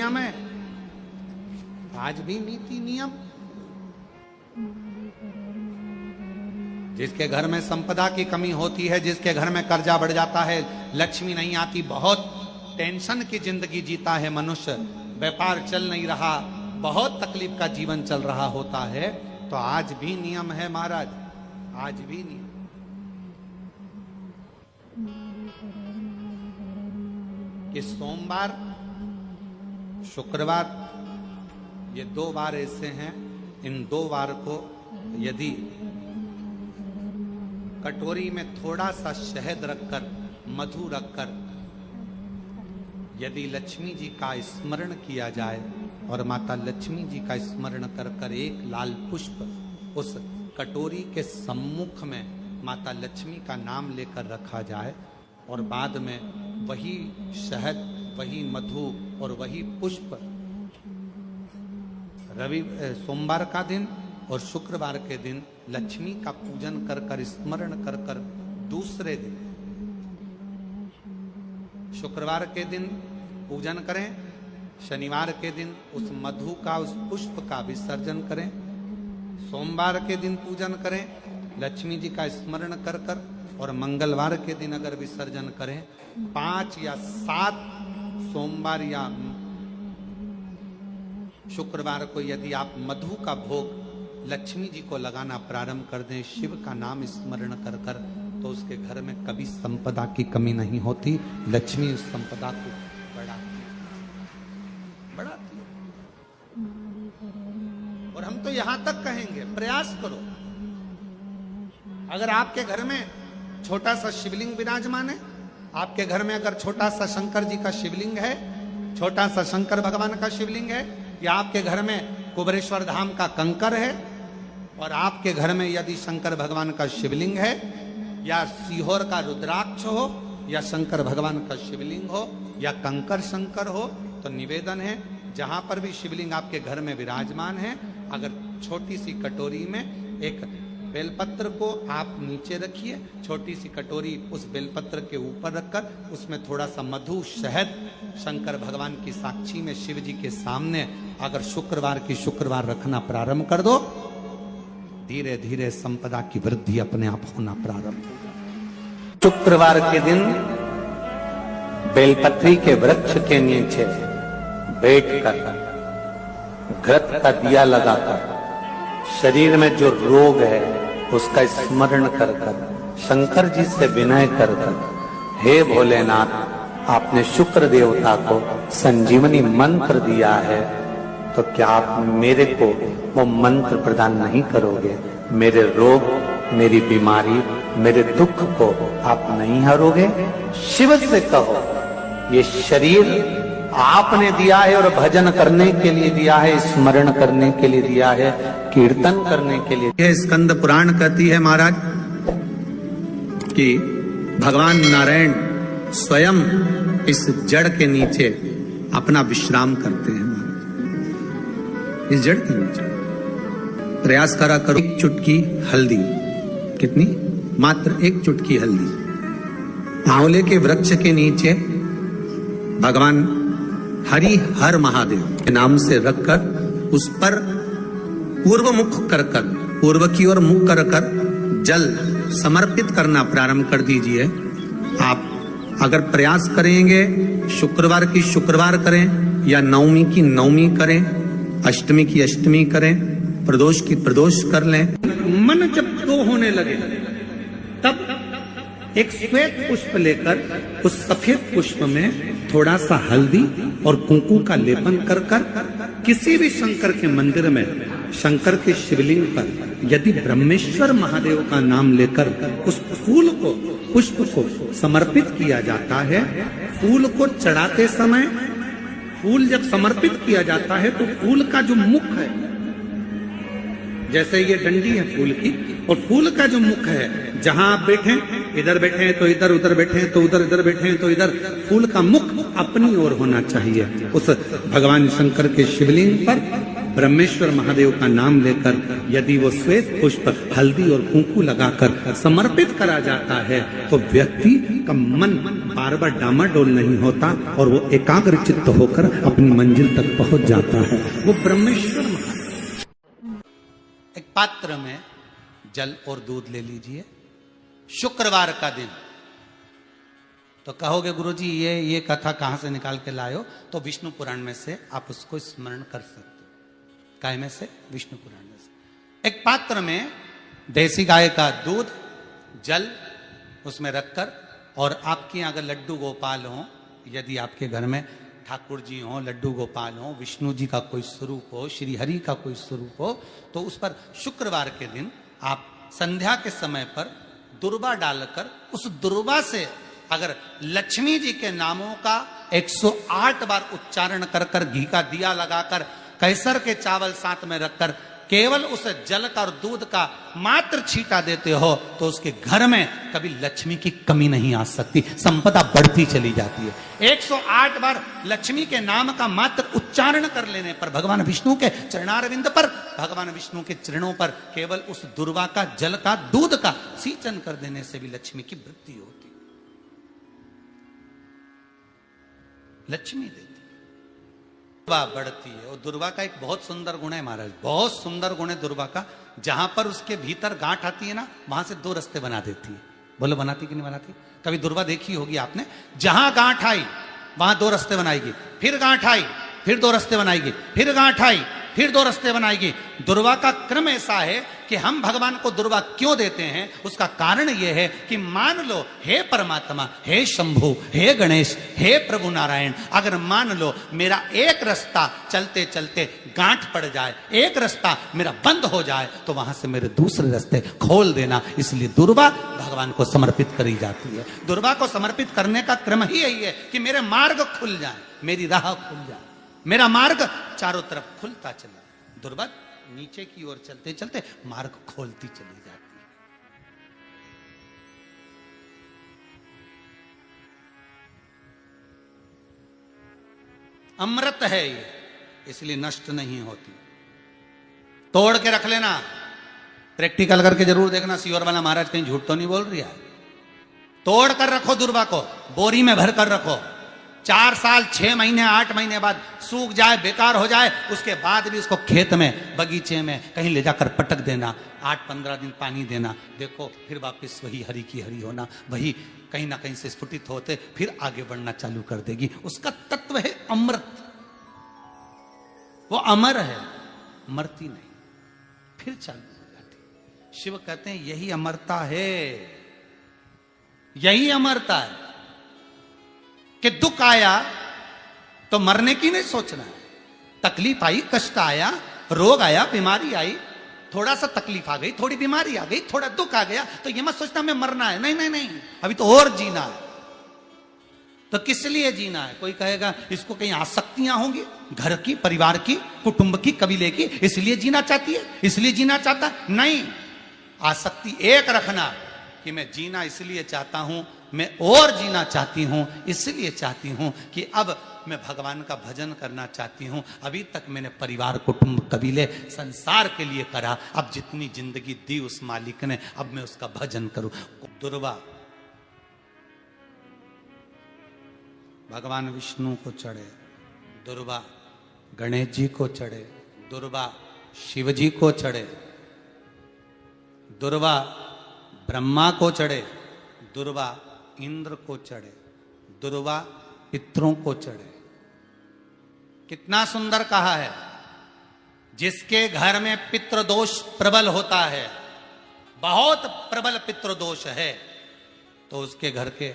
नियम है, आज भी नीति नियम। जिसके घर में संपदा की कमी होती है, जिसके घर में कर्जा बढ़ जाता है, लक्ष्मी नहीं आती, बहुत टेंशन की जिंदगी जीता है मनुष्य, व्यापार चल नहीं रहा, बहुत तकलीफ का जीवन चल रहा होता है, तो आज भी नियम है महाराज, आज भी नियम। कि सोमवार शुक्रवार ये 2 बार ऐसे हैं, इन 2 बार को यदि कटोरी में थोड़ा सा शहद रखकर, मधु रखकर यदि लक्ष्मी जी का स्मरण किया जाए और माता लक्ष्मी जी का स्मरण कर कर एक लाल पुष्प उस कटोरी के सम्मुख में माता लक्ष्मी का नाम लेकर रखा जाए और बाद में वही शहद, वही मधु और वही पुष्प सोमवार का दिन और शुक्रवार के दिन लक्ष्मी का पूजन कर कर, स्मरण कर कर, दूसरे दिन शुक्रवार के दिन पूजन करें, शनिवार के दिन उस मधु का, उस पुष्प का विसर्जन करें, सोमवार के दिन पूजन करें लक्ष्मी जी का स्मरण कर कर, और मंगलवार के दिन अगर विसर्जन करें, 5 या 7 सोमवार या शुक्रवार को यदि आप मधु का भोग लक्ष्मी जी को लगाना प्रारंभ कर दें, शिव का नाम स्मरण कर कर, तो उसके घर में कभी संपदा की कमी नहीं होती, लक्ष्मी उस संपदा को बढ़ाती है। और हम तो यहां तक कहेंगे, प्रयास करो, अगर आपके घर में छोटा सा शिवलिंग विराजमान है, आपके घर में अगर छोटा सा शंकर जी का शिवलिंग है, छोटा सा शंकर भगवान का शिवलिंग है, या आपके घर में कुबेरेश्वर धाम का कंकर है, और आपके घर में यदि शंकर भगवान का शिवलिंग है, या सीहोर का रुद्राक्ष हो, या शंकर भगवान का शिवलिंग हो, या कंकर शंकर हो, तो निवेदन है जहां पर भी शिवलिंग आपके घर में विराजमान है, अगर छोटी सी कटोरी में एक बेलपत्र को आप नीचे रखिए, छोटी सी कटोरी उस बेलपत्र के ऊपर रखकर उसमें थोड़ा सा मधु, शहद शंकर भगवान की साक्षी में शिव जी के सामने अगर शुक्रवार की शुक्रवार रखना प्रारंभ कर दो, धीरे धीरे संपदा की वृद्धि अपने आप होना प्रारंभ होगा। शुक्रवार के दिन बेलपत्री के वृक्ष के नीचे बैठकर घृत का दिया लगाकर शरीर में जो रोग है उसका स्मरण कर कर, शंकर जी से विनय कर कर, हे भोलेनाथ, आपने शुक्र देवता को संजीवनी मंत्र दिया है, तो क्या आप मेरे को वो मंत्र प्रदान नहीं करोगे? मेरे रोग, मेरी बीमारी, मेरे दुख को आप नहीं हरोगे? शिव से कहो, ये शरीर आपने दिया है और भजन करने के लिए दिया है, स्मरण करने के लिए दिया है, कीर्तन करने के लिए। यह स्कंद पुराण कहती है महाराज कि भगवान नारायण स्वयं इस जड़ के नीचे अपना विश्राम करते हैं महाराज, इस जड़ के नीचे। प्रयास करा करो, एक चुटकी हल्दी, कितनी? मात्र एक चुटकी हल्दी, आंवले के वृक्ष के नीचे भगवान हरि हर महादेव के नाम से रखकर उस पर पूर्व मुख कर कर, पूर्व की ओर मुख कर कर जल समर्पित करना प्रारंभ कर दीजिए। आप अगर प्रयास करेंगे, शुक्रवार की शुक्रवार करें, या नवमी की नवमी करें, अष्टमी की अष्टमी करें, प्रदोष की प्रदोष कर लें। मन जब दो होने लगे तब एक श्वेत पुष्प लेकर उस सफेद पुष्प में थोड़ा सा हल्दी और कुंकू का लेपन कर कर किसी भी शंकर के मंदिर में, शंकर के शिवलिंग पर यदि ब्रह्मेश्वर महादेव का नाम लेकर उस फूल को, पुष्प को समर्पित किया जाता है, फूल को चढ़ाते समय, फूल जब समर्पित किया जाता है तो फूल का जो मुख है, जैसे ये डंडी है फूल की, और फूल का जो मुख है, जहां आप बैठे, इधर बैठे हैं तो इधर, उधर बैठे हैं तो उधर, इधर बैठे हैं तो इधर, फूल का मुख अपनी ओर होना चाहिए। उस भगवान शंकर के शिवलिंग पर ब्रह्मेश्वर महादेव का नाम लेकर यदि वो श्वेत पुष्प, हल्दी और कुंकू लगाकर समर्पित करा जाता है तो व्यक्ति का मन बार बार डामाडोल नहीं होता और वो एकाग्र चित्त होकर अपनी मंजिल तक पहुंच जाता है। वो ब्रह्मेश्वर एक पात्र में जल और दूध ले लीजिए, शुक्रवार का दिन। तो कहोगे गुरुजी ये कथा कहां से निकाल के लायो? तो विष्णु पुराण में से आप उसको स्मरण कर सकते हो। काय में से? विष्णु पुराण में से। एक पात्र में देसी गाय का दूध, जल उसमें रखकर, और आपके अगर लड्डू गोपाल हो, यदि आपके घर में ठाकुर जी हो, लड्डू गोपाल हो, विष्णु जी का कोई स्वरूप हो, श्री हरि का कोई स्वरूप हो, तो उस पर शुक्रवार के दिन आप संध्या के समय पर दुर्वा डालकर उस दुर्वा से अगर लक्ष्मी जी के नामों का 108 बार उच्चारण कर कर, घी का दिया लगाकर, कैसर के चावल साथ में रखकर केवल उस जल का और दूध का मात्र छींटा देते हो, तो उसके घर में कभी लक्ष्मी की कमी नहीं आ सकती, संपदा बढ़ती चली जाती है। 108 बार लक्ष्मी के नाम का मात्र उच्चारण कर लेने पर, भगवान विष्णु के चरणारविंद पर, भगवान विष्णु के चरणों पर केवल उस दुर्वा का, जल का, दूध का सिंचन कर देने से भी लक्ष्मी की वृद्धि होती, लक्ष्मी देती, दुर्वा बढ़ती है। और दुर्वा का एक बहुत सुंदर गुण है महाराज, बहुत सुंदर गुण है दुर्वा का। जहां पर उसके भीतर गांठ आती है ना, वहां से 2 रास्ते बना देती है। बोलो बनाती कि नहीं बनाती? कभी दुर्वा देखी होगी आपने। जहां गांठ आई वहां 2 रास्ते बनाएगी, फिर गांठ आई फिर 2 रास्ते बनाएगी, फिर गांठ आई फिर 2 रास्ते बनाएगी। दुर्वा का क्रम ऐसा है कि हम भगवान को दुर्वा क्यों देते हैं, उसका कारण यह है कि मान लो हे परमात्मा, हे शंभु, हे गणेश, हे प्रभु नारायण, अगर मान लो मेरा एक रास्ता चलते चलते गांठ पड़ जाए, एक रास्ता मेरा बंद हो जाए, तो वहां से मेरे दूसरे रास्ते खोल देना। इसलिए दुर्वा भगवान को समर्पित करी जाती है। दुर्वा को समर्पित करने का क्रम ही यही है कि मेरे मार्ग खुल जाए, मेरी राह खुल जाए, मेरा मार्ग चारों तरफ खुलता चला। दुर्वा नीचे की ओर चलते चलते मार्ग खोलती चली जाती है। अमृत है ये, इसलिए नष्ट नहीं होती। तोड़ के रख लेना, प्रैक्टिकल करके जरूर देखना, सीवर वाला महाराज कहीं झूठ तो नहीं बोल रही है। तोड़ कर रखो दुर्वा को, बोरी में भर कर रखो। 4 साल, 6 महीने, 8 महीने बाद सूख जाए, बेकार हो जाए, उसके बाद भी उसको खेत में, बगीचे में कहीं ले जाकर पटक देना, 8-15 दिन पानी देना। देखो फिर वापस वही हरि की हरि होना, वही कहीं ना कहीं से स्फुटित होते फिर आगे बढ़ना चालू कर देगी। उसका तत्व है अमृत, वो अमर है, मरती नहीं, फिर चालू हो जाती। शिव कहते हैं यही अमरता है, यही अमरता है कि दुख आया तो मरने की नहीं सोचना है। तकलीफ आई, कष्ट आया, रोग आया, बीमारी आई, थोड़ा सा तकलीफ आ गई, थोड़ी बीमारी आ गई, थोड़ा दुख आ गया, तो ये मत सोचना मैं मरना है। नहीं नहीं नहीं, अभी तो और जीना है। तो किस लिए जीना है? कोई कहेगा इसको कहीं आसक्तियां होंगी, घर की, परिवार की, कुटुंब की, कबीले की, इसलिए जीना चाहती है, इसलिए जीना चाहता। नहीं, आसक्ति एक रखना कि मैं जीना इसलिए चाहता हूं, मैं और जीना चाहती हूं, इसलिए चाहती हूं कि अब मैं भगवान का भजन करना चाहती हूं। अभी तक मैंने परिवार, कुटुंब, कबीले, संसार के लिए करा, अब जितनी जिंदगी दी उस मालिक ने, अब मैं उसका भजन करूं। दुर्वा भगवान विष्णु को चढ़े, दुर्वा गणेश जी को चढ़े, दुर्वा शिव जी को चढ़े, दुर्वा ब्रह्मा को चढ़े, दुर्वा इंद्र को चढ़े, दुर्वा पितरों को चढ़े। कितना सुंदर कहा है। जिसके घर में पितृदोष प्रबल होता है, बहुत प्रबल पितृदोष है, तो उसके घर के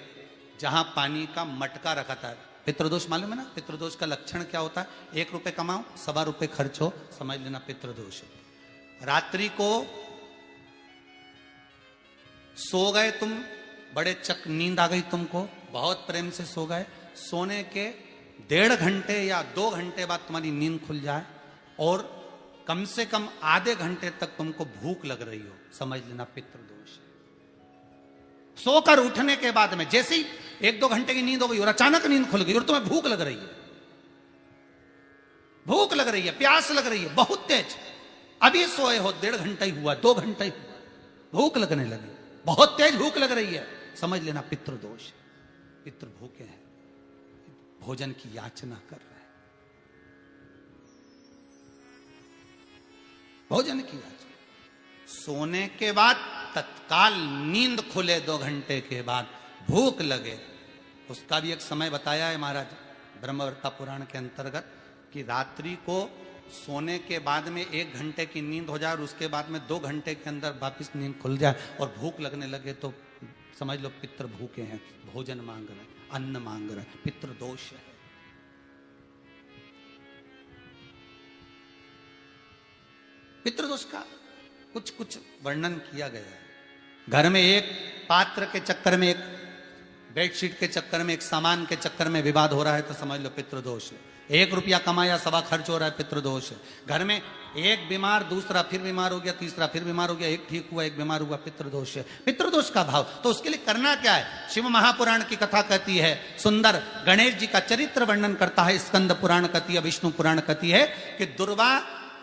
जहां पानी का मटका रखा था, पितृदोष मालूम है ना? पितृदोष का लक्षण क्या होता है? 1 रुपए कमाओ, 1.25 रुपए खर्च हो, समझ लेना पितृदोष। रात्रि को सो गए तुम, बड़े चक नींद आ गई तुमको, बहुत प्रेम से सो गए, सोने के 1.5 घंटे या 2 घंटे बाद तुम्हारी नींद खुल जाए और कम से कम आधे घंटे तक तुमको भूख लग रही हो, समझ लेना पितृदोष है। सोकर उठने के बाद में जैसे ही 1-2 घंटे की नींद हो गई और अचानक नींद खुल गई और तुम्हें भूख लग रही है, भूख लग रही है, प्यास लग रही है बहुत तेज, अभी सोए हो, 1.5 घंटा ही हुआ, 2 घंटा ही हुआ, भूख लगने लगी, बहुत तेज भूख लग रही है, समझ लेना पितृदोष है। पितृ भूखे हैं, भोजन की याचना कर रहे हैं, भोजन की याचना। सोने के बाद तत्काल नींद खुले 2 घंटे के बाद भूख लगे, उसका भी एक समय बताया है महाराज ब्रह्मवर्ता पुराण के अंतर्गत कि रात्रि को सोने के बाद में 1 घंटे की नींद हो जाए और उसके बाद में 2 घंटे के अंदर वापिस नींद खुल जाए और भूख लगने लगे तो समझ लो पितृ भूखे हैं, भोजन मांग रहे हैं, अन्न मांग रहे हैं, पितृ दोष है। पितृदोष का कुछ कुछ वर्णन किया गया है। घर में एक पात्र के चक्कर में, एक बेडशीट के चक्कर में, एक सामान के चक्कर में विवाद हो रहा है तो समझ लो पितृदोष है। 1 रुपया कमाया, सवा खर्च हो रहा है, पितृदोष है। घर में एक बीमार, दूसरा फिर बीमार हो गया, तीसरा फिर बीमार हो गया, एक ठीक हुआ, एक बीमार हुआ, पितृदोष है। पितृदोष का भाव तो उसके लिए करना क्या है? शिव महापुराण की कथा कहती है, सुंदर गणेश जी का चरित्र वर्णन करता है, स्कंद पुराण कहती है, विष्णु पुराण कहती है कि दुर्वा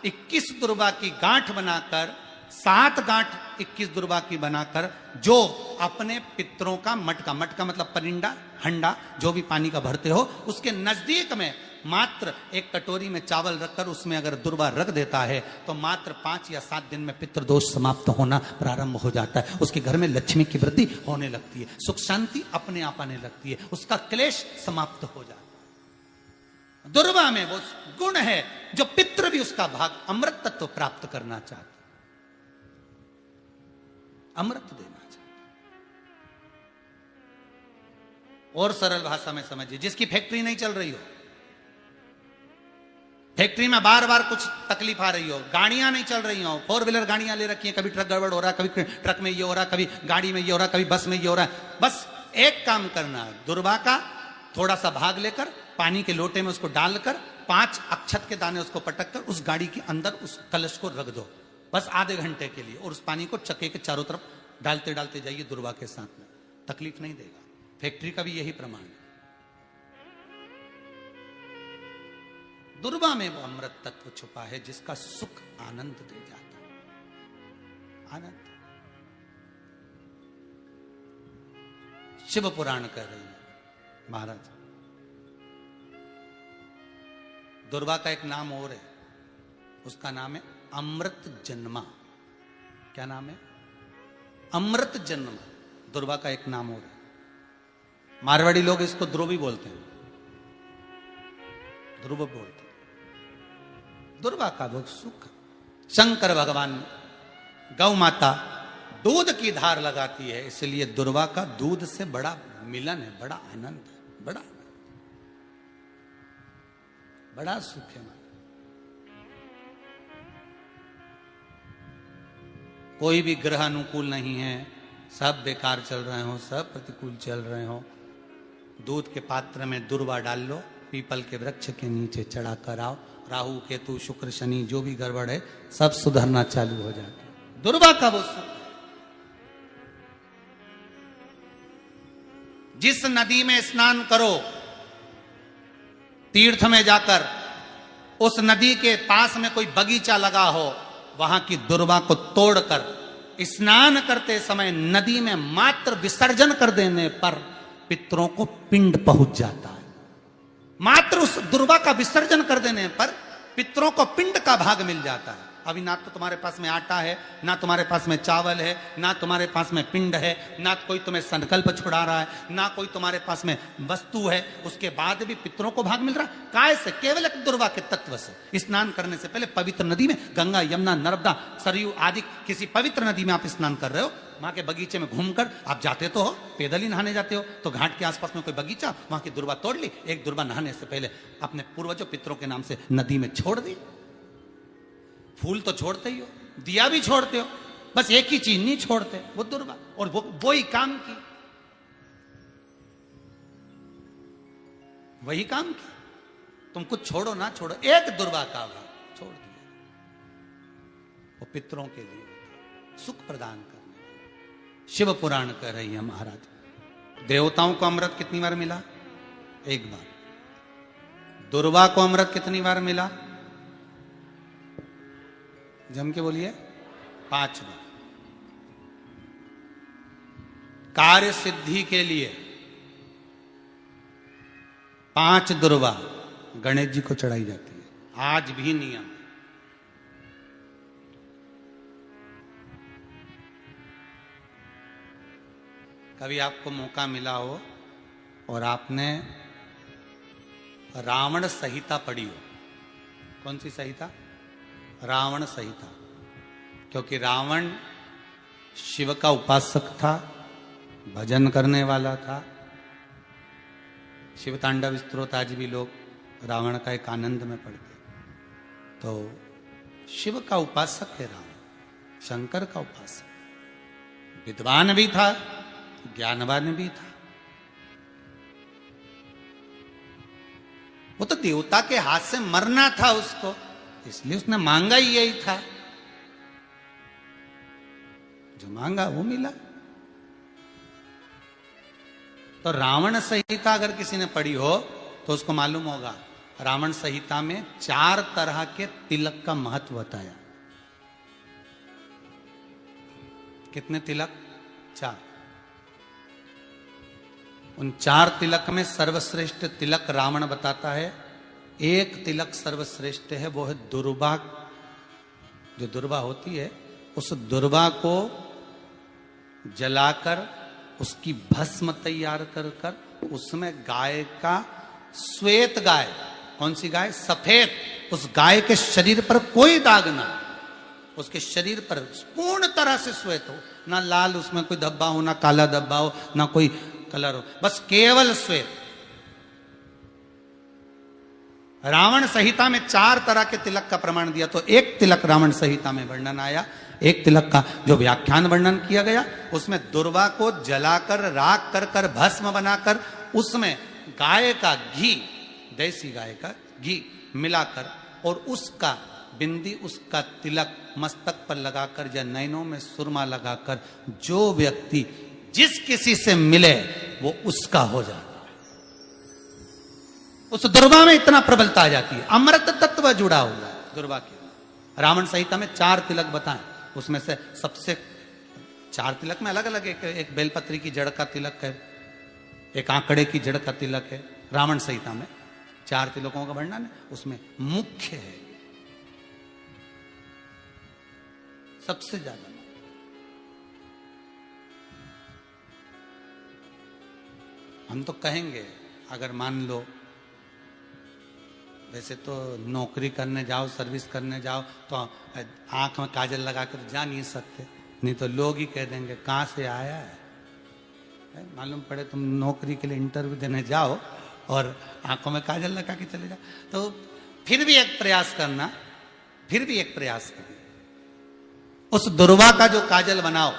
21 दुर्वा की गांठ बनाकर, 7 गांठ 21 दुर्वा की बनाकर जो अपने पितरों का मटका, मटका मतलब परिंदा, हंडा, जो भी पानी का भरते हो, उसके नजदीक में मात्र एक कटोरी में चावल रखकर उसमें अगर दुर्वा रख देता है तो मात्र 5 या 7 दिन में पितृदोष समाप्त होना प्रारंभ हो जाता है। उसके घर में लक्ष्मी की वृद्धि होने लगती है, सुख शांति अपने आप आने लगती है, उसका क्लेश समाप्त हो जाता है। दुर्वा में वो गुण है जो पितृ भी उसका भाग अमृत तत्व प्राप्त करना चाहते, अमृत देना चाहते। और सरल भाषा में समझिए, जिसकी फैक्ट्री नहीं चल रही हो, फैक्ट्री में बार बार कुछ तकलीफ आ रही हो, गाड़ियां नहीं चल रही हो, 4 व्हीलर गाड़ियां ले रखी हैं, कभी ट्रक गड़बड़ हो रहा है, कभी ट्रक में ये हो रहा है, कभी गाड़ी में ये हो रहा है, कभी बस में ये हो रहा है, बस एक काम करना है, दुर्वा का थोड़ा सा भाग लेकर पानी के लोटे में उसको डालकर 5 अक्षत के दाने उसको पटक कर उस गाड़ी के अंदर उस कलश को रख दो, बस आधे घंटे के लिए, और उस पानी को चक्के के चारों तरफ डालते डालते जाइए दुर्वा के साथ में, तकलीफ नहीं देगा। फैक्ट्री का भी यही प्रमाण है। दुर्वा में वो अमृत तत्व छुपा है जिसका सुख आनंद दे जाता है, आनंद। शिव पुराण कह रही है महाराज, दुर्वा का एक नाम और है, उसका नाम है अमृत जन्मा। क्या नाम है? अमृत जन्मा। दुर्वा का एक नाम और है। मारवाड़ी लोग इसको ध्रुवी बोलते हैं, ध्रुव बोलते हैं। दुर्वा का वो सुख, शंकर भगवान गौ माता दूध की धार लगाती है, इसलिए दुर्वा का दूध से बड़ा मिलन है, बड़ा आनंद है, बड़ा सुख है। कोई भी ग्रह अनुकूल नहीं है, सब बेकार चल रहे हो, सब प्रतिकूल चल रहे हो, दूध के पात्र में दुर्वा डाल लो, पीपल के वृक्ष के नीचे चढ़ा कर आओ, राहु केतु शुक्र शनि जो भी गड़बड़ है सब सुधरना चालू हो जाता है। दुर्वा का वो सुख। जिस नदी में स्नान करो, तीर्थ में जाकर उस नदी के पास में कोई बगीचा लगा हो, वहां की दुर्वा को तोड़कर स्नान करते समय नदी में मात्र विसर्जन कर देने पर पितरों को पिंड पहुंच जाता है। मात्र उस दुर्वा का विसर्जन कर देने पर पितरों को पिंड का भाग मिल जाता है। अभी ना तो तुम्हारे पास में आटा है, ना तुम्हारे पास में चावल है, ना तुम्हारे पास में पिंड है, ना कोई तुम्हें संकल्प छुड़ा रहा है, ना कोई तुम्हारे पास में वस्तु है, उसके बाद भी पितरों को भाग मिल रहा है। काय से? केवल एक दुर्वा के तत्व से। स्नान करने से पहले पवित्र नदी में, गंगा यमुना नर्मदा सरयू आदि किसी पवित्र नदी में आप स्नान कर रहे हो, वहां के बगीचे में घूमकर आप जाते तो हो, पैदल ही नहाने जाते हो, तो घाट के आसपास में कोई बगीचा, वहां की दुर्वा तोड़ ली, एक दुर्वा नहाने से पहले अपने पूर्वजों पितरों के नाम से नदी में छोड़ दी। फूल तो छोड़ते ही हो, दिया भी छोड़ते हो, बस एक ही चीज नहीं छोड़ते, वो दुर्वा, और वो ही काम की, वही काम की। तुम कुछ छोड़ो ना छोड़ो, एक दुर्वा का भाग छोड़ दिया, वो पितरों के लिए सुख प्रदान करने वाला। शिव पुराण कह रही है महाराज, देवताओं को अमृत कितनी बार मिला? एक बार। दुर्वा को अमृत कितनी बार मिला? जम के बोलिए, 5 बार। कार्य सिद्धि के लिए 5 दुर्वा गणेश जी को चढ़ाई जाती है, आज भी नियम। कभी आपको मौका मिला हो और आपने रावण संहिता पढ़ी हो, कौन सी संहिता? रावण संहिता। क्योंकि रावण शिव का उपासक था, भजन करने वाला था। शिव तांडव स्तोत्र आज भी लोग रावण का एक आनंद में पढ़ते। तो शिव का उपासक है रावण, शंकर का उपासक। विद्वान भी था, ज्ञानवान भी था। वो तो देवता के हाथ से मरना था उसको, इसलिए उसने मांगा ही यही था। जो मांगा वो मिला। तो रावण संहिता अगर किसी ने पढ़ी हो तो उसको मालूम होगा, रावण संहिता में 4 तरह के तिलक का महत्व बताया। कितने तिलक? 4। उन 4 तिलक में सर्वश्रेष्ठ तिलक रावण बताता है। एक तिलक सर्वश्रेष्ठ है, वो है दुर्वा। जो दुर्वा होती है, उस दुर्वा को जलाकर उसकी भस्म तैयार कर कर उसमें गाय का, श्वेत गाय, कौन सी गाय? सफेद। उस गाय के शरीर पर कोई दाग ना, उसके शरीर पर पूर्ण तरह से श्वेत हो, ना लाल उसमें कोई धब्बा हो, ना काला धब्बा हो, ना कोई कलर हो, बस केवल श्वेत। रावण संहिता में 4 तरह के तिलक का प्रमाण दिया। तो एक तिलक रावण संहिता में वर्णन आया, एक तिलक का जो व्याख्यान वर्णन किया गया, उसमें दुर्वा को जलाकर राख कर कर भस्म बनाकर उसमें गाय का घी, देसी गाय का घी मिलाकर और उसका बिंदी, उसका तिलक मस्तक पर लगाकर या नैनों में सुरमा लगाकर जो व्यक्ति जिस किसी से मिले वो उसका हो जाता है। उस दुर्वा में इतना प्रबलता आ जाती है, अमृत तत्व जुड़ा हुआ है दुर्वा के। रावण संहिता में 4 तिलक बताएं, उसमें से सबसे 4 तिलक में अलग अलग, एक बेलपत्री की जड़ का तिलक है, एक आंकड़े की जड़ का तिलक है। रावण संहिता में 4 तिलकों का वर्णन है, उसमें मुख्य है सबसे ज्यादा। हम तो कहेंगे, अगर मान लो वैसे तो नौकरी करने जाओ, सर्विस करने जाओ तो आंख में काजल लगा कर जा नहीं सकते, नहीं तो लोग ही कह देंगे कहाँ से आया है। मालूम पड़े तुम नौकरी के लिए इंटरव्यू देने जाओ और आंखों में काजल लगा के चले जाओ, तो फिर भी एक प्रयास करना, फिर भी एक प्रयास करना, उस दुर्वा का जो काजल बनाओ,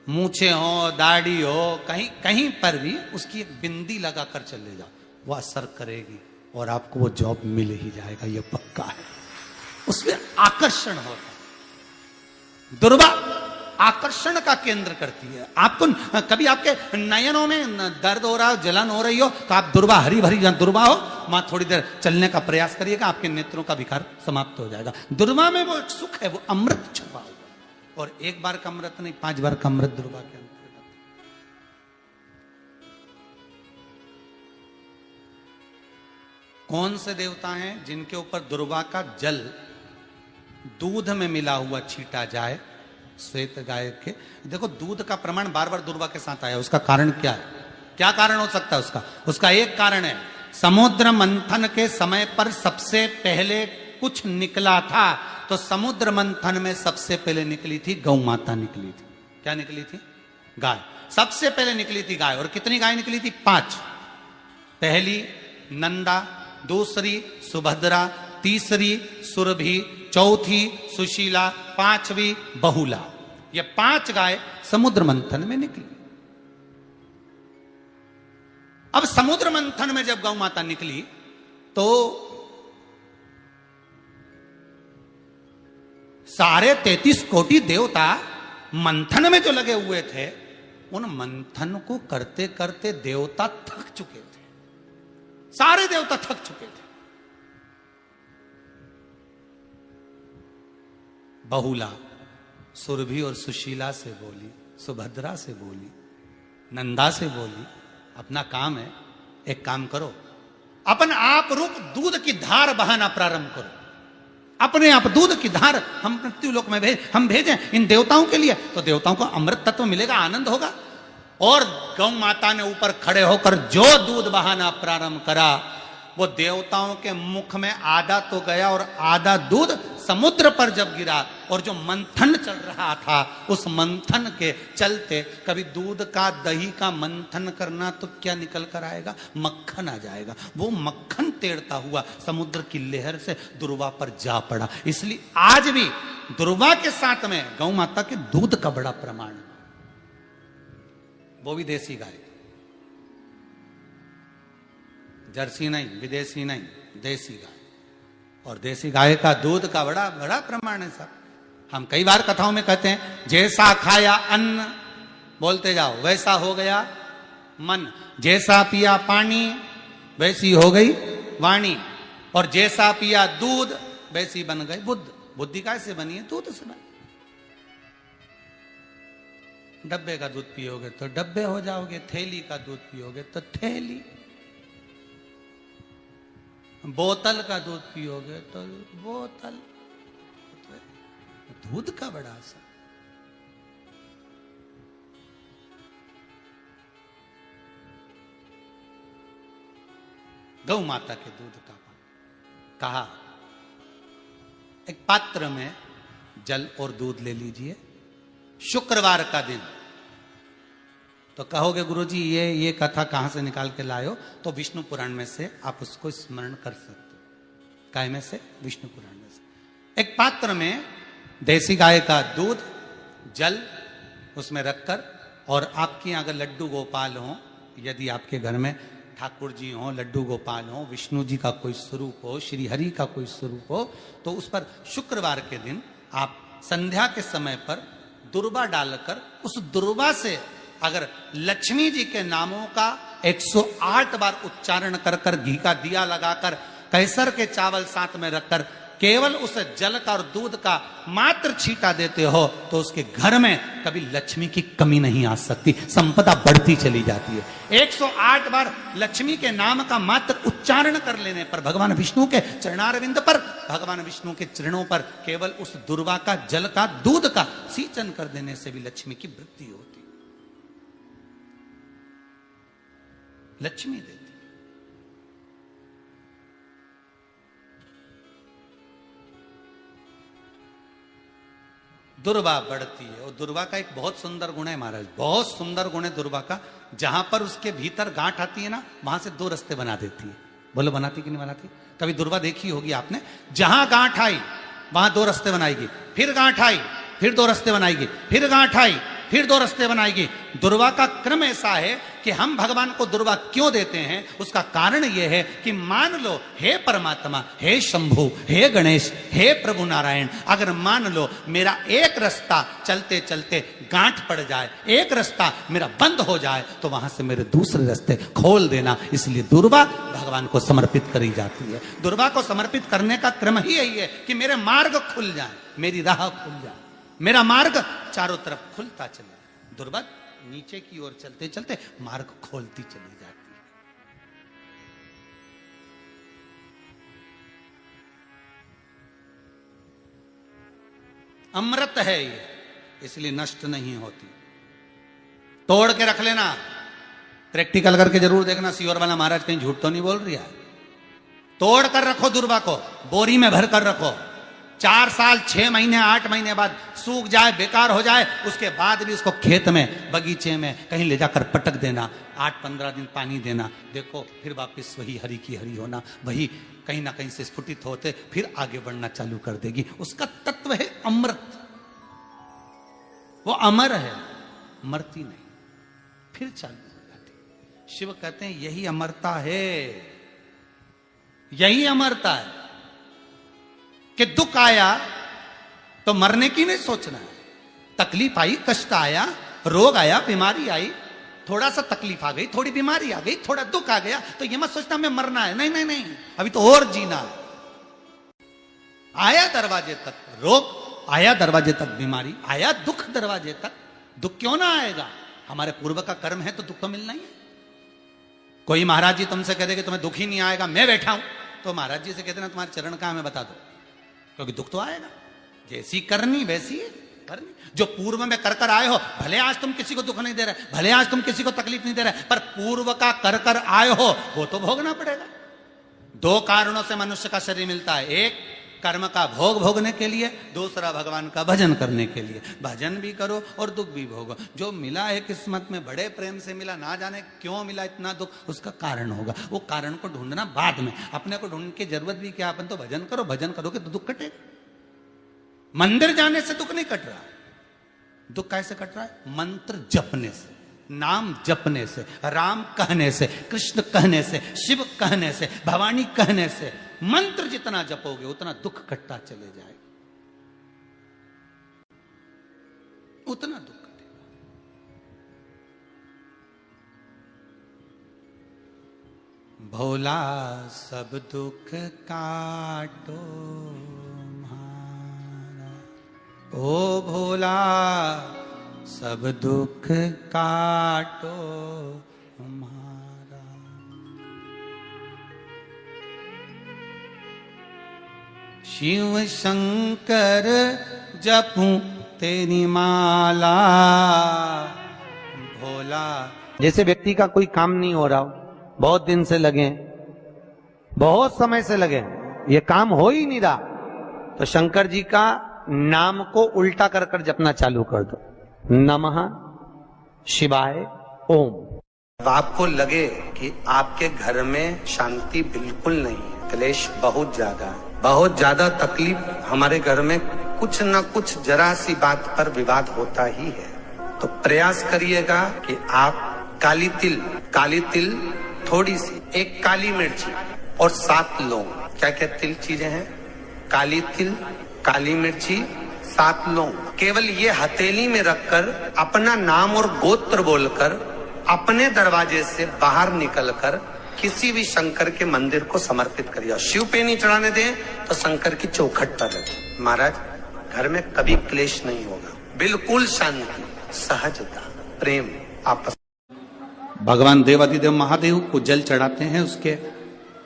मूछे हो, दाढ़ी हो, कहीं कहीं पर भी उसकी एक बिंदी लगाकर चले जाओ, वह असर करेगी और आपको वो जॉब मिल ही जाएगा, ये पक्का है। उसमें आकर्षण होता है। दुर्वा आकर्षण का केंद्र करती है। आपको कभी आपके नयनों में दर्द हो रहा हो, जलन हो रही हो, तो आप दुर्वा, हरी भरी जहां दुर्वा हो वहां थोड़ी देर चलने का प्रयास करिएगा, आपके नेत्रों का विकार समाप्त हो जाएगा। दुर्वा में वो एक सुख है, वो अमृत छुपा हुआ, और एक बार का अमृत नहीं, 5 बार का अमृत दुर्वा के अंतर्गत। कौन से देवता हैं जिनके ऊपर दुर्वा का जल दूध में मिला हुआ छीटा जाए? श्वेत गाय के। देखो दूध का प्रमाण बार बार दुर्वा के साथ आया, उसका कारण क्या है? क्या कारण हो सकता है उसका? उसका एक कारण है, समुद्र मंथन के समय पर सबसे पहले कुछ निकला था, तो समुद्र मंथन में सबसे पहले निकली थी गौ माता निकली थी। क्या निकली थी? गाय। सबसे पहले निकली थी गाय। और कितनी गाय निकली थी? 5। पहली नंदा, दूसरी सुभद्रा, तीसरी सुरभि, चौथी सुशीला, 5वीं बहुला। ये 5 गाय समुद्र मंथन में निकली। अब समुद्र मंथन में जब गौ माता निकली तो सारे 33 कोटि देवता मंथन में जो लगे हुए थे, उन मंथन को करते करते देवता थक चुके थे। सारे देवता थक चुके थे। बहुला सुरभि और सुशीला से बोली, सुभद्रा से बोली, नंदा से बोली, अपना काम है, एक काम करो, अपन आप रूप दूध की धार बहाना प्रारंभ करो। अपने आप दूध की धार हम मृत्यु लोक में हम भेजें इन देवताओं के लिए, तो देवताओं को अमृत तत्व मिलेगा, आनंद होगा। और गौ माता ने ऊपर खड़े होकर जो दूध बहाना प्रारंभ करा, वो देवताओं के मुख में आधा तो गया और आधा दूध समुद्र पर जब गिरा, और जो मंथन चल रहा था उस मंथन के चलते, कभी दूध का दही का मंथन करना तो क्या निकल कर आएगा, मक्खन आ जाएगा। वो मक्खन तैरता हुआ समुद्र की लहर से दुर्वा पर जा पड़ा। इसलिए आज भी दुर्वा के साथ में गौ माता के दूध का बड़ा प्रमाण है, वो भी देसी गाय, जर्सी नहीं, विदेशी नहीं, देसी गाय। और देसी गाय का दूध का बड़ा बड़ा प्रमाण है साहब। हम कई बार कथाओं में कहते हैं, जैसा खाया अन्न, बोलते जाओ, वैसा हो गया मन। जैसा पिया पानी, वैसी हो गई वाणी। और जैसा पिया दूध, वैसी बन गई बुद्ध। बुद्धि कैसे बनी है? दूध से बनी। डब्बे का दूध पियोगे तो डब्बे हो जाओगे, थैली का दूध पियोगे तो थैली, बोतल का दूध पियोगे तो बोतल। दूध का बड़ा असर। गौ माता के दूध का पान। कहा एक पात्र में जल और दूध ले लीजिए, शुक्रवार का दिन। तो कहोगे गुरुजी ये कथा कहां से निकाल के लाए हो? तो विष्णु पुराण में से आप उसको स्मरण कर सकते हो। काय में से? विष्णु पुराण में से। एक पात्र में देसी गाय का दूध, जल उसमें रखकर, और आपके यहां अगर लड्डू गोपाल हो, यदि आपके घर में ठाकुर जी हो, लड्डू गोपाल हो, विष्णु जी का कोई स्वरूप हो, श्री हरि का कोई स्वरूप हो, तो उस पर शुक्रवार के दिन आप संध्या के समय पर दुर्वा डालकर, उस दुर्वा से अगर लक्ष्मी जी के नामों का 108 बार उच्चारण कर कर, घी का दिया लगाकर, कैसर के चावल साथ में रखकर, केवल उस जल का और दूध का मात्र छींटा देते हो, तो उसके घर में कभी लक्ष्मी की कमी नहीं आ सकती, संपदा बढ़ती चली जाती है। 108 बार लक्ष्मी के नाम का मात्र उच्चारण कर लेने पर, भगवान विष्णु के चरणारविंद पर, भगवान विष्णु के चरणों पर केवल उस दुर्वा का, जल का, दूध का सींचन कर देने से भी लक्ष्मी की वृद्धि होती, लक्ष्मी देती। दुर्वा बढ़ती है। और दुर्वा का एक बहुत सुंदर गुण है महाराज, बहुत सुंदर गुण है दुर्वा का। जहां पर उसके भीतर गांठ आती है ना, वहां से 2 रास्ते बना देती है। बोलो बनाती कि नहीं बनाती? कभी दुर्वा देखी होगी आपने। जहां गांठ आई वहां 2 रास्ते बनाएगी, फिर गांठ आई फिर 2 रास्ते बनाएगी, फिर गांठ आई फिर 2 रास्ते बनाएगी। दुर्वा का क्रम ऐसा है कि हम भगवान को दुर्वा क्यों देते हैं, उसका कारण यह है कि मान लो, हे परमात्मा, हे शंभु, हे गणेश, हे प्रभु नारायण, अगर मान लो मेरा एक रास्ता चलते चलते गांठ पड़ जाए, एक रास्ता मेरा बंद हो जाए, तो वहां से मेरे दूसरे रास्ते खोल देना। इसलिए दुर्वा भगवान को समर्पित करी जाती है। दुर्वा को समर्पित करने का क्रम ही यही है कि मेरे मार्ग खुल जाए, मेरी राह खुल जाए, मेरा मार्ग चारों तरफ खुलता चले। दुर्वा नीचे की ओर चलते चलते मार्ग खोलती चली जाती है। अमृत है ये, इसलिए नष्ट नहीं होती। तोड़ के रख लेना, प्रैक्टिकल करके जरूर देखना, सीवर वाला महाराज कहीं झूठ तो नहीं बोल रही है। तोड़ कर रखो दुर्वा को, बोरी में भर कर रखो। 4 साल 6 महीने 8 महीने बाद सूख जाए, बेकार हो जाए, उसके बाद भी उसको खेत में, बगीचे में कहीं ले जाकर पटक देना, 8-15 दिन पानी देना, देखो फिर वापस वही हरी की हरी होना, वही कहीं ना कहीं से स्फुटित होते फिर आगे बढ़ना चालू कर देगी। उसका तत्व है अमृत, वो अमर है, मरती नहीं, फिर चालू हो जाती। शिव कहते हैं यही अमरता है, यही अमरता है कि दुख आया तो मरने की नहीं सोचना है। तकलीफ आई, कष्ट आया, रोग आया, बीमारी आई, थोड़ा सा तकलीफ आ गई, थोड़ी बीमारी आ गई, थोड़ा दुख आ गया, तो ये मत सोचना मैं मरना है। नहीं नहीं नहीं, अभी तो और जीना है। आया दरवाजे तक रोग, आया दरवाजे तक बीमारी, आया दुख दरवाजे तक, दुख क्यों ना आएगा? हमारे पूर्व का कर्म है तो दुख तो मिलना ही है। कोई महाराज जी तुमसे कह दे कि तुम्हें दुख ही नहीं आएगा, मैं बैठा हूं, तो महाराज जी से कहते ना तुम्हारे चरण कहां हमें बता दो, क्योंकि दुख तो आएगा। जैसी करनी वैसी है करनी। जो पूर्व में कर कर आए हो, भले आज तुम किसी को दुख नहीं दे रहे, भले आज तुम किसी को तकलीफ नहीं दे रहे, पर पूर्व का कर कर आए हो वो तो भोगना पड़ेगा। दो कारणों से मनुष्य का शरीर मिलता है, एक कर्म का भोग भोगने के लिए, दूसरा भगवान का भजन करने के लिए। भजन भी करो और दुख भी भोगो। जो मिला है किस्मत में, बड़े प्रेम से मिला, ना जाने क्यों मिला इतना दुख, उसका कारण होगा। वो कारण को ढूंढना बाद में, अपने को ढूंढने की जरूरत भी क्या, अपन तो भजन करो, भजन करोगे तो दुख कटेगा। मंदिर जाने से दुख नहीं कट रहा, दुख कैसे कट रहा है? मंत्र जपने से, नाम जपने से, राम कहने से, कृष्ण कहने से, शिव कहने से, भवानी कहने से। मंत्र जितना जपोगे उतना दुख कटता चले जाएगा, उतना दुख कटेगा। भोला सब दुख काटो म्हारा, ओ भोला सब दुख काटो म्हारा। शिव शंकर जपूं तेरी माला, भोला। जैसे व्यक्ति का कोई काम नहीं हो रहा हो, बहुत दिन से लगे, बहुत समय से लगे, ये काम हो ही नहीं रहा, तो शंकर जी का नाम को उल्टा कर कर जपना चालू कर दो। नमः शिवाय ओम। आपको लगे कि आपके घर में शांति बिल्कुल नहीं है, क्लेश बहुत ज्यादा है, बहुत ज्यादा तकलीफ, हमारे घर में कुछ न कुछ जरा सी बात पर विवाद होता ही है, तो प्रयास करिएगा कि आप काली तिल थोड़ी सी, एक काली मिर्ची और 7 लौंग, क्या क्या तिल चीजें हैं, काली तिल, काली मिर्ची, 7 लौंग, केवल ये हथेली में रखकर अपना नाम और गोत्र बोलकर अपने दरवाजे से बाहर निकलकर किसी भी शंकर के मंदिर को समर्पित करिए। शिव पे नहीं चढ़ाने दें तो शंकर की चौखट पर रखें। महाराज, घर में कभी क्लेश नहीं होगा, बिल्कुल शांति, सहजता, प्रेम आपस। भगवान देवाधिदेव महादेव को जल चढ़ाते हैं, उसके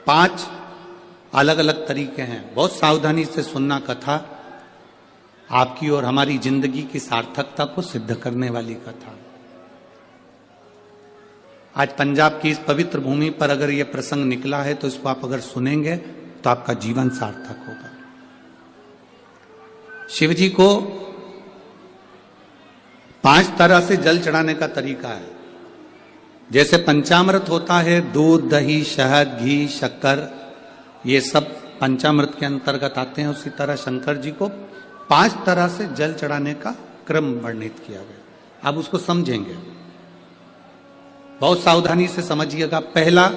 5 अलग अलग तरीके हैं। बहुत सावधानी से सुनना कथा, आपकी और हमारी जिंदगी की सार्थकता को सिद्ध करने वाली कथा। आज पंजाब की इस पवित्र भूमि पर अगर यह प्रसंग निकला है तो इसको आप अगर सुनेंगे तो आपका जीवन सार्थक होगा। शिव जी को 5 तरह से जल चढ़ाने का तरीका है। जैसे पंचामृत होता है, दूध, दही, शहद, घी, शक्कर, ये सब पंचामृत के अंतर्गत आते हैं, उसी तरह शंकर जी को 5 तरह से जल चढ़ाने का क्रम वर्णित किया गया। अब उसको समझेंगे, बहुत सावधानी से समझिएगा। पहला,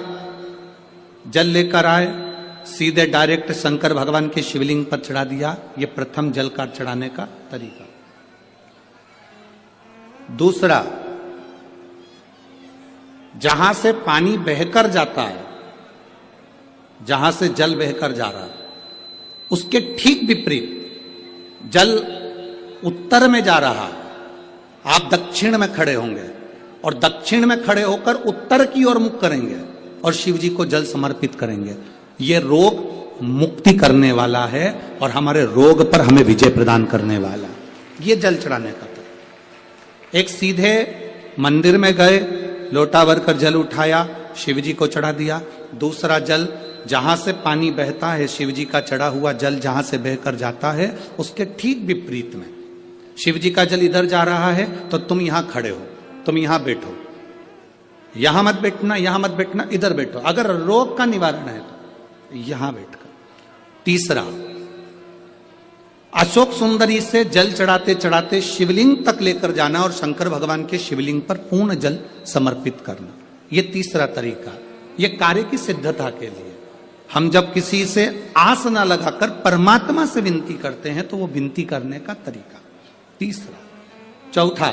जल लेकर आए, सीधे डायरेक्ट शंकर भगवान के शिवलिंग पर चढ़ा दिया, ये प्रथम जल का चढ़ाने का तरीका। दूसरा, जहां से पानी बहकर जाता है, जहां से जल बहकर जा रहा है, उसके ठीक विपरीत जल उत्तर में जा रहा है, आप दक्षिण में खड़े होंगे और दक्षिण में खड़े होकर उत्तर की ओर मुख करेंगे और शिव जी को जल समर्पित करेंगे। यह रोग मुक्ति करने वाला है और हमारे रोग पर हमें विजय प्रदान करने वाला है। यह जल चढ़ाने का तरीका। एक सीधे मंदिर में गए, लोटा भर कर जल उठाया, शिव जी को चढ़ा दिया। दूसरा जल, जहां से पानी बहता है, शिव जी का चढ़ा हुआ जल जहां से बहकर जाता है, उसके ठीक विपरीत में शिव जी का जल इधर जा रहा है तो तुम यहां खड़े हो, तुम यहां बैठो, यहां मत बैठना, यहां मत बैठना, इधर बैठो। अगर रोग का निवारण है तो यहां बैठकर। तीसरा, अशोक सुंदरी से जल चढ़ाते चढ़ाते शिवलिंग तक लेकर जाना और शंकर भगवान के शिवलिंग पर पूर्ण जल समर्पित करना। यह तीसरा तरीका, यह कार्य की सिद्धता के लिए। हम जब किसी से आस न लगाकर परमात्मा से विनती करते हैं तो वो विनती करने का तरीका। तीसरा। चौथा,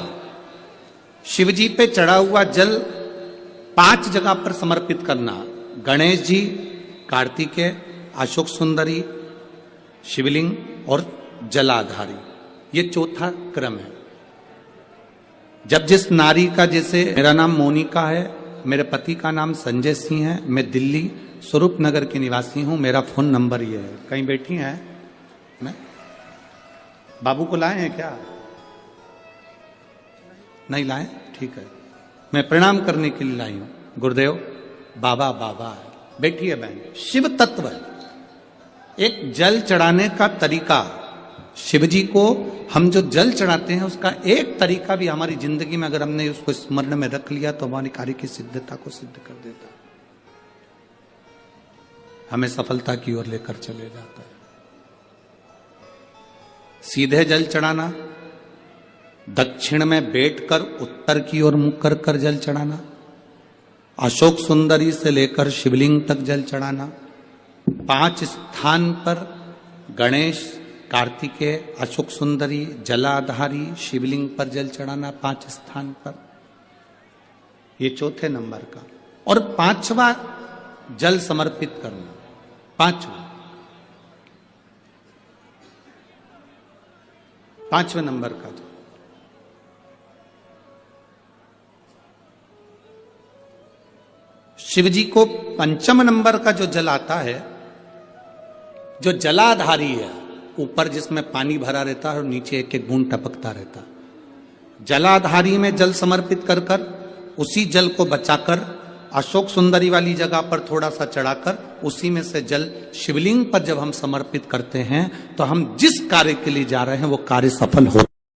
शिवजी पे चढ़ा हुआ जल 5 जगह पर समर्पित करना। गणेश जी, कार्तिकेय, अशोक सुंदरी, शिवलिंग और जलाधारी। ये चौथा क्रम है। जब जिस नारी का, जैसे मेरा नाम मोनिका है, मेरे पति का नाम संजय सिंह है, मैं दिल्ली स्वरूप नगर की निवासी हूं, मेरा फोन नंबर ये है। कहीं बैठी हैं? मैं बाबू को लाए हैं क्या? नहीं लाए? ठीक है, मैं प्रणाम करने के लिए लाई हूं। गुरुदेव बाबा बाबा बैठिए बहन। शिव तत्व एक जल चढ़ाने का तरीका, शिव जी को हम जो जल चढ़ाते हैं उसका एक तरीका भी हमारी जिंदगी में अगर हमने उसको स्मरण में रख लिया तो हमारी कार्य की सिद्धता को सिद्ध कर देता है, हमें सफलता की ओर लेकर चले जाता है। सीधे जल चढ़ाना, दक्षिण में बैठकर उत्तर की ओर मुख कर कर जल चढ़ाना, अशोक सुंदरी से लेकर शिवलिंग तक जल चढ़ाना, 5 स्थान पर गणेश, कार्तिकेय, अशोक सुंदरी, जलाधारी, शिवलिंग पर जल चढ़ाना 5 स्थान पर, ये चौथे नंबर का। और 5वां जल समर्पित करना, 5वें नंबर का जो शिव जी को 5 नंबर का जो जल आता है, जो जलाधारी है, ऊपर जिसमें पानी भरा रहता है और नीचे एक एक बूंद टपकता रहता, जलाधारी में जल समर्पित कर कर उसी जल को बचाकर अशोक सुंदरी वाली जगह पर थोड़ा सा चढ़ाकर उसी में से जल शिवलिंग पर जब हम समर्पित करते हैं तो हम जिस कार्य के लिए जा रहे हैं वो कार्य सफल हो